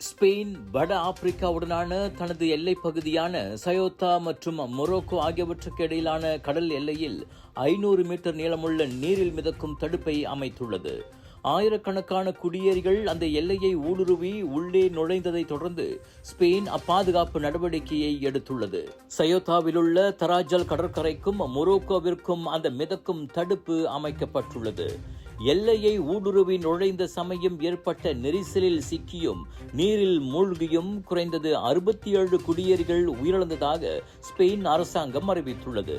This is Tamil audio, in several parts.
ஸ்பெயின் வட ஆப்பிரிக்காவுடனான தனது எல்லைப் பகுதியான சயோத்தா மற்றும் மொரோக்கோ ஆகியவற்றுக்கு இடையிலான கடல் எல்லையில் 500 மீட்டர் நீளமுள்ள நீரில் மிதக்கும் தடுப்பை அமைத்துள்ளது. ஆயிரக்கணக்கான குடியேறிகள் அந்த எல்லையை ஊடுருவி உள்ளே நுழைந்ததை தொடர்ந்து ஸ்பெயின் அப்பாதுகாப்பு நடவடிக்கையை எடுத்துள்ளது. சயோத்தாவிலுள்ள தராஜல் கடற்கரைக்கும் மொரோக்கோவிற்கும் அந்த மிதக்கும் தடுப்பு அமைக்கப்பட்டுள்ளது. எல்லையை ஊடுருவி நுழைந்த சமயம் ஏற்பட்ட நெரிசலில் சிக்கியும் நீரில் மூழ்கியும் குறைந்தது 67 குடியேறிகள் உயிரிழந்ததாக ஸ்பெயின் அரசாங்கம் அறிவித்துள்ளது.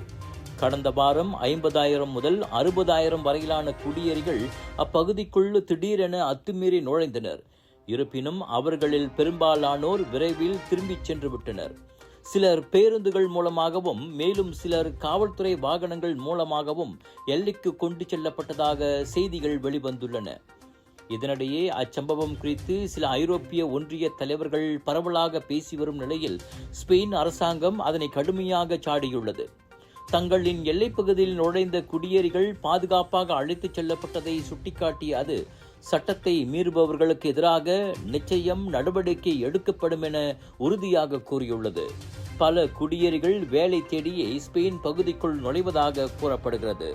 கடந்த வாரம் 50,000 முதல் 60,000 வரையிலான குடியேறிகள் அப்பகுதிக்குள் திடீரென அத்துமீறி நுழைந்தனர். இருப்பினும் அவர்களில் பெரும்பாலானோர் விரைவில் திரும்பிச் சென்று விட்டனர். சிலர் பேருந்துகள் மூலமாகவும் மேலும் சிலர் காவல்துறை வாகனங்கள் மூலமாகவும் எல்லைக்கு கொண்டு செல்லப்பட்டதாக செய்திகள் வெளிவந்துள்ளன. இதனிடையே அச்சம்பவம் குறித்து சில ஐரோப்பிய ஒன்றிய தலைவர்கள் பரவலாக பேசி வரும் நிலையில் ஸ்பெயின் அரசாங்கம் அதனை கடுமையாக சாடியுள்ளது. தங்களின் எல்லைப்பகுதியில் நுழைந்த குடியேறிகள் பாதுகாப்பாக அழைத்துச் செல்லப்பட்டதை சுட்டிக்காட்டிய அது சட்டத்தை மீறுபவர்களுக்கு எதிராக நிச்சயம் நடவடிக்கை எடுக்கப்படும் என உறுதியாக கூறியுள்ளது. பல குடியேறிகள் வேலை தேடியே ஸ்பெயின் பகுதிக்குள் நுழைவதாக கூறப்படுகிறது.